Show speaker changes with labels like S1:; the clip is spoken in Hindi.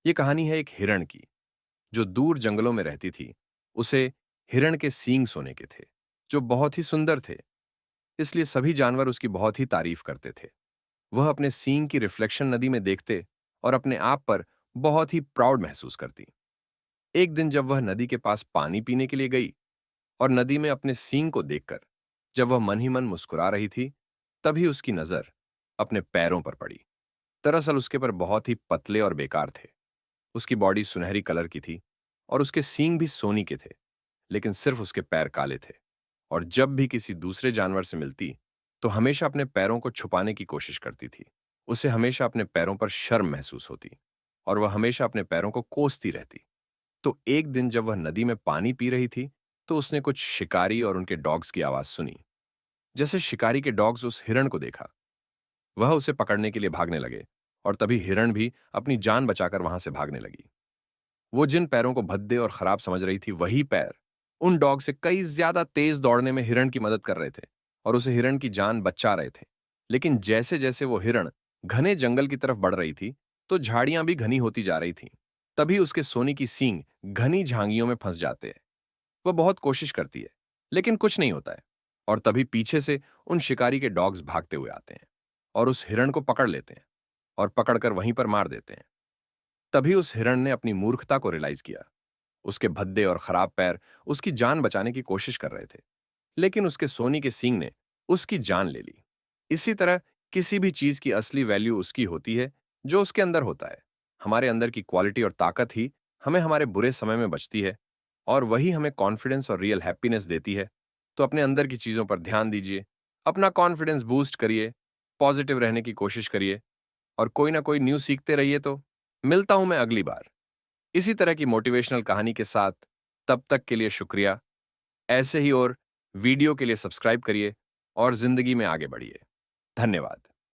S1: ये कहानी है एक हिरण की, जो दूर जंगलों में रहती थी। उसे हिरण के सींग सोने के थे, जो बहुत ही सुंदर थे। इसलिए सभी जानवर उसकी बहुत ही तारीफ करते थे। वह अपने सींग की रिफ्लेक्शन नदी में देखते और अपने आप पर बहुत ही प्राउड महसूस करती। एक दिन जब वह नदी के पास पानी पीने के लिए गई और नदी में अपने सींग को देखकर जब वह मन ही मन मुस्कुरा रही थी, तभी उसकी नजर अपने पैरों पर पड़ी। दरअसल उसके पर बहुत ही पतले और बेकार थे। उसकी बॉडी सुनहरी कलर की थी और उसके सींग भी सोनी के थे, लेकिन सिर्फ उसके पैर काले थे। और जब भी किसी दूसरे जानवर से मिलती, तो हमेशा अपने पैरों को छुपाने की कोशिश करती थी। उसे हमेशा अपने पैरों पर शर्म महसूस होती और वह हमेशा अपने पैरों को कोसती रहती। तो एक दिन जब वह नदी में पानी पी रही थी, तो उसने कुछ शिकारी और उनके डॉग्स की आवाज सुनी। जैसे शिकारी के डॉग्स उस हिरण को देखा, वह उसे पकड़ने के लिए भागने लगे और तभी हिरण भी अपनी जान बचाकर वहां से भागने लगी। वो जिन पैरों को भद्दे और खराब समझ रही थी, वही पैर उन डॉग से कई ज्यादा तेज दौड़ने में हिरण की मदद कर रहे थे और उसे हिरण की जान बचा रहे थे। लेकिन जैसे जैसे वो हिरण घने जंगल की तरफ बढ़ रही थी, तो झाड़ियां भी घनी होती जा रही थीं। तभी उसके सोने की सींग घनी झांगियों में फंस जाते हैं। वह बहुत कोशिश करती है, लेकिन कुछ नहीं होता है। और तभी पीछे से उन शिकारी के डॉग्स भागते हुए आते हैं और उस हिरण को पकड़ लेते हैं और पकड़कर वहीं पर मार देते हैं। तभी उस हिरण ने अपनी मूर्खता को रियलाइज किया। उसके भद्दे और खराब पैर उसकी जान बचाने की कोशिश कर रहे थे, लेकिन उसके सोने के सींग ने उसकी जान ले ली। इसी तरह किसी भी चीज की असली वैल्यू उसकी होती है जो उसके अंदर होता है। हमारे अंदर की क्वालिटी और ताकत ही हमें हमारे बुरे समय में बचती है और वही हमें कॉन्फिडेंस और रियल हैप्पीनेस देती है। तो अपने अंदर की चीजों पर ध्यान दीजिए, अपना कॉन्फिडेंस बूस्ट करिए, पॉजिटिव रहने की कोशिश करिए और कोई ना कोई न्यू सीखते रहिए। तो मिलता हूं मैं अगली बार इसी तरह की मोटिवेशनल कहानी के साथ। तब तक के लिए शुक्रिया। ऐसे ही और वीडियो के लिए सब्सक्राइब करिए और जिंदगी में आगे बढ़िए। धन्यवाद।